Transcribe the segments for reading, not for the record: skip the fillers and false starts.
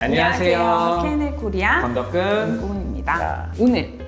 안녕하세요. 케네 코리아 건덕근. 김고은입니다. 자. 오늘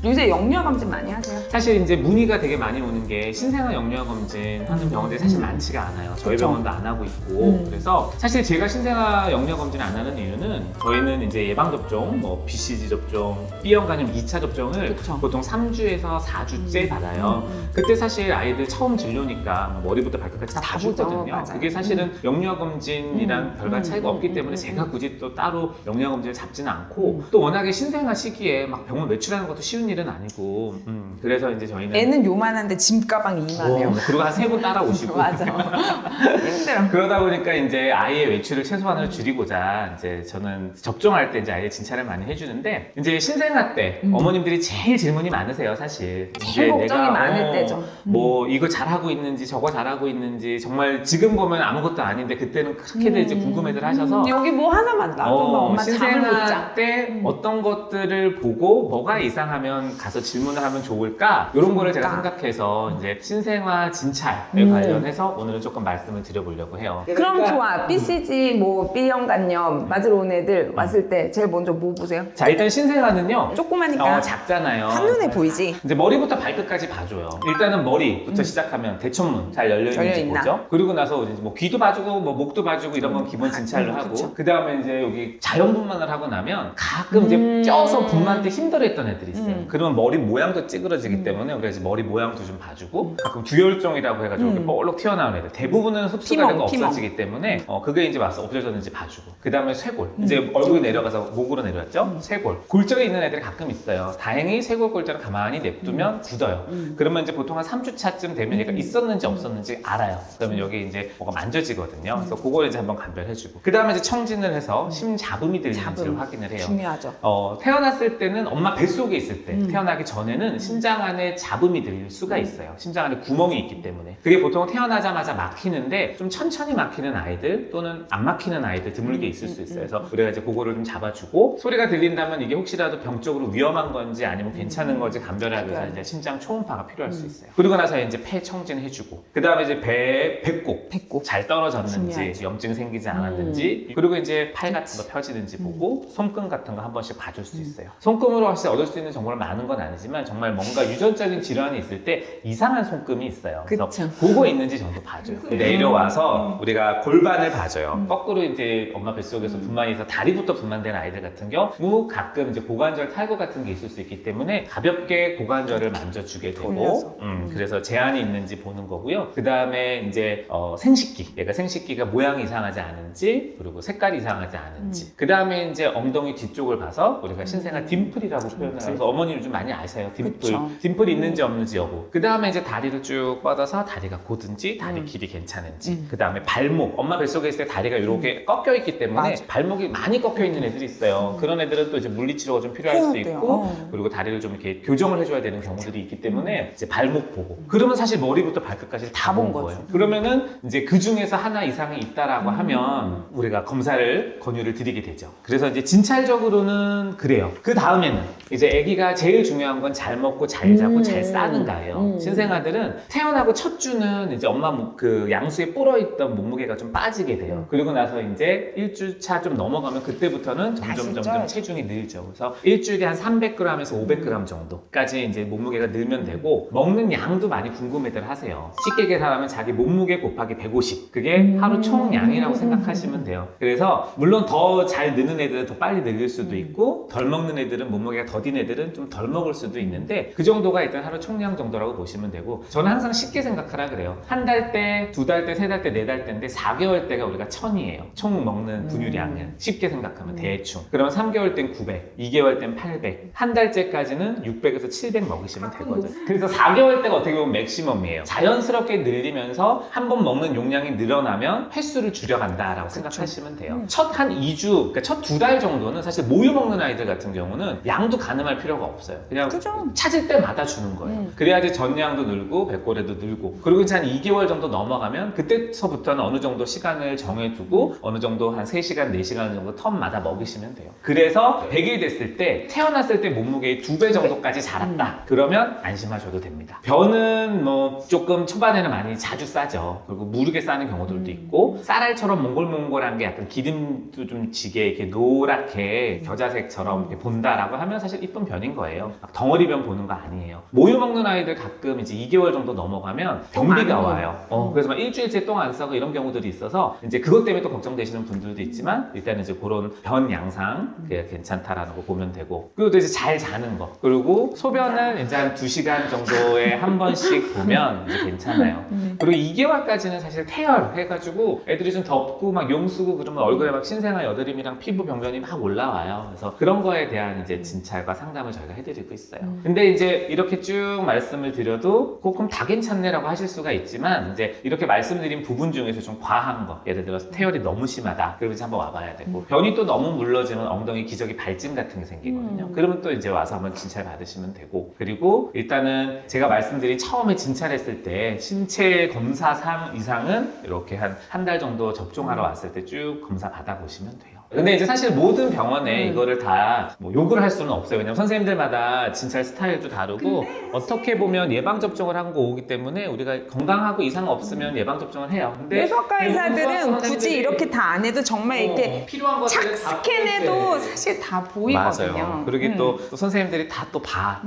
요새 영유아 검진 많이 하세요? 사실 이제 문의가 되게 많이 오는 게 신생아 영유아 검진 하는 병원들이 사실 많지가 않아요. 저희 그쵸. 병원도 안 하고 있고 그래서 사실 제가 신생아 영유아 검진을 안 하는 이유는 저희는 이제 예방 접종, 뭐 BCG 접종, B형 간염 2차 접종을 그쵸. 보통 3주에서 4주째 받아요. 그때 사실 아이들 처음 진료니까 머리부터 발끝까지 다 다 보죠. 보거든요. 맞아요. 그게 사실은 영유아 검진이랑 별반 차이가 없기 때문에 제가 굳이 또 따로 영유아 검진을 잡지는 않고 또 워낙에 신생아 시기에 막 병원 외출하는 것도 쉬운 일은 아니고 그래서 이제 저희는 애는 요만한데 짐 가방이 이만해요. 그리고 한 3분 따라오시고 맞아. 힘들어. 그러다 보니까 이제 아이의 외출을 최소한으로 줄이고자 이제 저는 접종할 때 이제 아이의 진찰을 많이 해주는데 이제 신생아 때 어머님들이 제일 질문이 많으세요, 사실. 제일 이제 걱정이 많을 때죠. 뭐 이거 잘하고 있는지 저거 잘하고 있는지 정말 지금 보면 아무것도 아닌데 그때는 그렇게들 이제 궁금해들 하셔서 여기 뭐 하나만 놔도 막 엄마 잠을 못 신생아 자. 때 어떤 것들을 보고 뭐가 이상하면 가서 질문을 하면 좋을까 이런 거를 제가 생각해서 이제 신생아 진찰에 관련해서 오늘은 조금 말씀을 드려보려고 해요. 그럼 좋아. BCG 뭐 B형 간염 맞으러 온 애들 왔을 때 제일 먼저 뭐 보세요? 자, 일단 신생아는요 조그마니까 작잖아요. 한눈에 보이지. 이제 머리부터 발끝까지 봐줘요. 일단은 머리부터 시작하면 대청문 잘 열려있는지 열려있나? 보죠. 그리고 나서 이제 뭐 귀도 봐주고 뭐 목도 봐주고 이런 건 기본 진찰로 하고 그쵸. 그 다음에 이제 여기 자연분만을 하고 나면 가끔 이제 쪄서 분만 때 힘들어했던 애들이 있어요. 그러면 머리 모양도 찌그러지기 때문에 그래서 머리 모양도 좀 봐주고 가끔 두혈종이라고 해가지고 이렇게 볼록 튀어나온 애들 대부분은 흡수가 되고 피멍. 없어지기 때문에 그게 이제 와서 없어졌는지 봐주고 그 다음에 쇄골 이제 얼굴이 내려가서 목으로 내려왔죠. 쇄골 골절이 있는 애들이 가끔 있어요. 다행히 쇄골 골절을 가만히 냅두면 굳어요. 그러면 이제 보통 한 3주 차쯤 되면 얘가 있었는지 없었는지 알아요. 그러면 여기 이제 뭐가 만져지거든요. 그래서 그걸 이제 한번 감별해주고 그 다음에 이제 청진을 해서 심자분이 들리는지를 확인을 해요. 중요하죠. 태어났을 때는 엄마 뱃속에 있을 때 태어나기 전에는 심장 안에 잡음이 들릴 수가 있어요. 심장 안에 구멍이 있기 때문에 그게 보통 태어나자마자 막히는데 좀 천천히 막히는 아이들 또는 안 막히는 아이들 드물게 있을 수 있어요. 그래서 우리가 이제 그거를 좀 잡아주고 소리가 들린다면 이게 혹시라도 병적으로 위험한 건지 아니면 괜찮은 건지 감별하기 위해서 이제 심장 초음파가 필요할 수 있어요. 그리고 나서 이제 폐 청진해주고 그 다음에 이제 배꼽 잘 떨어졌는지 중요하지. 염증 생기지 않았는지 그리고 이제 팔 같은 거 펴지는지 보고 손금 같은 거 한 번씩 봐줄 수 있어요. 손금으로 사실 얻을 수 있는 정보는 많은 건 아니지만 정말 뭔가 유전적인 질환이 있을 때 이상한 손금이 있어요. 그래서 그쵸. 그거 있는지 정도 봐줘요. 내려와서 우리가 골반을 봐줘요. 거꾸로 이제 엄마 뱃속에서 분만이 있어 다리부터 분만된 아이들 같은 경우 가끔 이제 고관절 탈구 같은 게 있을 수 있기 때문에 가볍게 고관절을 만져주게 되고 그래서 제한이 있는지 보는 거고요. 그 다음에 이제 생식기 얘가 생식기가 모양이 이상하지 않은지 그리고 색깔이 이상하지 않은지 그 다음에 이제 엉덩이 뒤쪽을 봐서 우리가 신생아 딤플이라고 표현을 해서 그래서 어머니를 좀 많이 아세요. 딤플 그쵸. 딤플이 있는지 없는지 여부 그 다음에 이제 다리를 쭉 뻗어서 다리가 곧은지 다리 길이 괜찮은지 그 다음에 발목 엄마 뱃속에 있을 때 다리가 이렇게 꺾여 있기 때문에 맞아. 발목이 많이 꺾여 있는 애들이 있어요. 그런 애들은 또 이제 물리치료가 좀 필요할 수 해야 돼요. 있고 그리고 다리를 좀 이렇게 교정을 해줘야 되는 경우들이 있기 때문에 이제 발목 보고 그러면 사실 머리부터 발끝까지 다 본 거예요. 그러면은 이제 그 중에서 하나 이상이 있다라고 하면 우리가 검사를 권유를 드리게 되죠. 그래서 이제 진찰적으로는 그래요. 그 다음에는 이제 아기가 제일 중요한 건 잘 먹고 잘 자고 잘 싸는가예요. 신생아들은 태어나고 첫 주는 이제 엄마 그 양수에 불어있던 몸무게가 좀 빠지게 돼요. 그리고 나서 이제 1주차 좀 넘어가면 그때부터는 점점 체중이 늘죠. 그래서 일주일에 한 300g에서 500g 정도까지 이제 몸무게가 늘면 되고 먹는 양도 많이 궁금해들 하세요. 쉽게 계산하면 자기 몸무게 곱하기 150 그게 하루 총량이라고 생각하시면 돼요. 그래서 물론 더 잘 느는 애들은 더 빨리 늘릴 수도 있고 덜 먹는 애들은 몸무게가 더딘 애들은 좀 덜 먹을 수도 있는데 그 정도가 일단 하루 총량 정도라고 보시면 되고 저는 항상 쉽게 생각하라 그래요. 한 달 때, 두 달 때, 세 달 때, 네 달 때인데 4개월 때가 우리가 1000이에요. 총 먹는 분유량은 쉽게 생각하면 대충. 그러면 3개월 땐 900, 2개월 땐 800, 한 달째까지는 600에서 700 먹으시면 되거든요. 그래서 4개월 때가 어떻게 보면 맥시멈이에요. 자연스럽게 늘리면서 한 번 먹는 용량이 늘어나면 횟수를 줄여간다라고 생각하시면 돼요. 첫 한 2주, 그러니까 첫 2달 정도는 사실 모유 먹는 아이들 같은 경우는 양도 가능해요. 가늠할 필요가 없어요. 그냥 그죠? 찾을 때마다 주는 거예요. 그래야지 전량도 늘고 백골에도 늘고, 그리고 이제 한 2개월 정도 넘어가면 그때서부터는 어느 정도 시간을 정해두고 어느 정도 한 3시간, 4시간 정도 텀마다 먹이시면 돼요. 그래서 100일 됐을 때 태어났을 때 몸무게의 2배 정도까지 자랐다. 그러면 안심하셔도 됩니다. 변은 뭐 조금 초반에는 많이 자주 싸죠. 그리고 무르게 싸는 경우들도 있고, 쌀알처럼 몽골몽골한 게 약간 기름도 좀 지게 이렇게 노랗게 겨자색처럼 이렇게 본다라고 하면 사실 이쁜 변인 거예요. 막 덩어리 변 보는 거 아니에요. 모유 먹는 아이들 가끔 이제 2개월 정도 넘어가면 변비가 와요. 그래서 막 일주일째 똥 안 싸고 이런 경우들이 있어서 이제 그것 때문에 또 걱정되시는 분들도 있지만, 일단은 이제 그런 변 양상 그게 괜찮다라는 거 보면 되고, 그리고 또 이제 잘 자는 거, 그리고 소변을 이제 한 2시간 정도에 한 번씩 보면 이제 괜찮아요. 그리고 2개월까지는 사실 태열 해가지고 애들이 좀 덥고 막 용 쓰고 그러면 얼굴에 막 신생아 여드름이랑 피부 병변이 막 올라와요. 그래서 그런 거에 대한 이제 진찰과 상담을 저희가 해드리고 있어요. 근데 이제 이렇게 쭉 말씀을 드려도 그럼 다 괜찮네라고 하실 수가 있지만, 이제 이렇게 말씀드린 부분 중에서 좀 과한 거, 예를 들어서 태열이 너무 심하다, 그러면 이제 한번 와봐야 되고, 변이 또 너무 물러지면 엉덩이 기저귀 발진 같은 게 생기거든요. 그러면 또 이제 와서 한번 진찰 받으시면 되고, 그리고 일단은 제가 말씀드린 처음에 진찰했을 때 신체 검사 이상은 이렇게 한 달 정도 접종하러 왔을 때 쭉 검사 받아보시면 돼요. 근데 이제 사실 모든 병원에 이거를 다 뭐 욕을 할 수는 없어요. 왜냐면 선생님들마다 진찰 스타일도 다르고, 어떻게 보면 예방접종을 한 거 오기 때문에 우리가 건강하고 이상 없으면 예방접종을 해요. 근데 뇌성과 의사들은 굳이 선생님들이- 이렇게 다 안 해도 정말 이렇게 필요한 것들을 다 스캔해도 사실 다 보이거든요. 맞아요. 그리고 또 선생님들이 다 또 봐.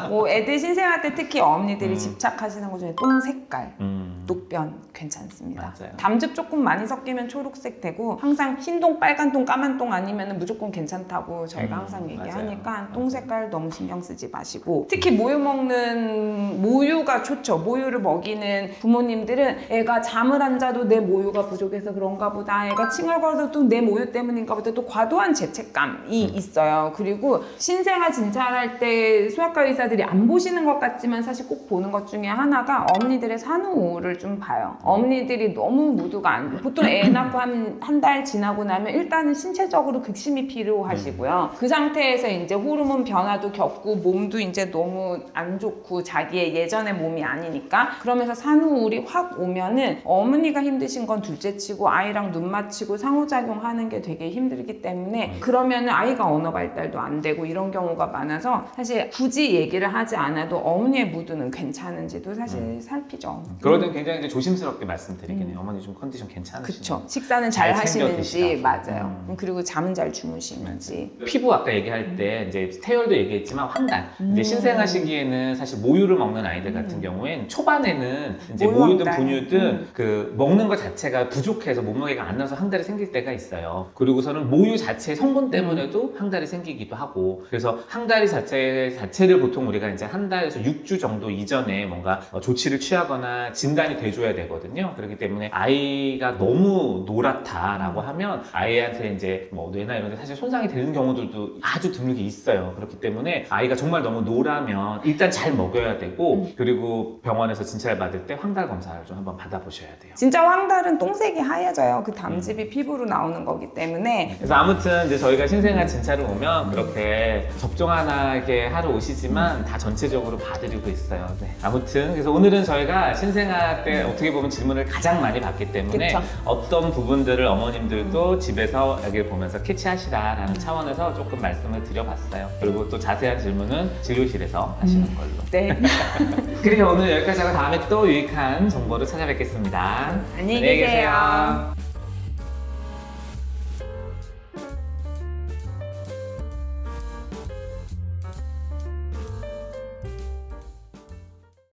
뭐 애들 신생아 때 특히 어머니들이 집착하시는 것 중에 똥 색깔, 녹변 괜찮습니다. 맞아요. 담즙 조금 많이 섞이면 초록색 되고, 항상 흰똥, 빨간똥, 까만똥 아니면 무조건 괜찮다고 저희가 항상 얘기하니까 맞아요. 똥 색깔 너무 신경 쓰지 마시고, 특히 모유 먹는 모유가 좋죠. 모유를 먹이는 부모님들은 애가 잠을 안 자도 내 모유가 부족해서 그런가 보다, 애가 칭얼거려도 내 모유 때문인가 보다, 또 과도한 죄책감이 있어요. 그리고 신생아 진찰할 때 소아과 의사들이 안 보시는 것 같지만 사실 꼭 보는 것 중에 하나가 어머니들의 산후우를 좀 봐요. 어머니들이 너무 무드가 안 좋고, 보통 애 낳고 한 달 지나고 나면 일단은 신체적으로 극심히 필요하시고요. 그 상태에서 이제 호르몬 변화도 겪고 몸도 이제 너무 안 좋고 자기의 예전의 몸이 아니니까, 그러면서 산후우울이 확 오면은 어머니가 힘드신 건 둘째치고 아이랑 눈 맞추고 상호작용하는 게 되게 힘들기 때문에, 그러면은 아이가 언어 발달도 안 되고 이런 경우가 많아서 사실 굳이 얘기를 하지 않아도 어머니의 무드는 괜찮은지도 사실 살피죠. 그럴 땐 굉장히 이제 조심스럽게 말씀드리긴 해요. 어머니 좀 컨디션 괜찮으시나요? 그쵸. 식사는 잘 잘 챙겨 하시는지, 드시라고. 맞아요. 그리고 잠은 잘 주무시는지. 피부 아까 얘기할 때 이제 태열도 얘기했지만 황달, 이제 신생아 시기에는 사실 모유를 먹는 아이들 같은 경우엔 초반에는 이제 모유 모유든 황달. 분유든 그 먹는 것 자체가 부족해서 몸무게가 안 나서 황달이 생길 때가 있어요. 그리고서는 모유 자체의 성분 때문에도 황달이 생기기도 하고, 그래서 황달이 자체를 보통 우리가 이제 한 달에서 6주 정도 이전에 뭔가 조치를 취하거나 진단이 돼줘야 되거든요. 그렇기 때문에 아이가 너무 노랗다라고 하면 아이한테 이제 뭐 뇌나 이런 데 사실 손상이 되는 경우들도 아주 드물게 있어요. 그렇기 때문에 아이가 정말 너무 노라면 일단 잘 먹여야 되고, 그리고 병원에서 진찰 받을 때 황달 검사를 좀 한번 받아보셔야 돼요. 진짜 황달은 똥색이 하얘져요. 그 담즙이 피부로 나오는 거기 때문에. 그래서 아무튼 이제 저희가 신생아 진찰을 오면 그렇게 접종 하나 이렇게 하러 오시지만 다 전체적으로 봐드리고 있어요. 네. 아무튼 그래서 오늘은 저희가 신생아 때 어떻게 보면 질문을 가장 많이 받기 때문에 그쵸. 어떤 부분들을 어머님들도 집에서 여기를 보면서 캐치하시라라는 차원에서 조금 말씀을 드려봤어요. 그리고 또 자세한 질문은 진료실에서 하시는 걸로. 네. 그래서 오늘 여기까지 하고 다음에 또 유익한 정보를 찾아뵙겠습니다. 안녕히 계세요.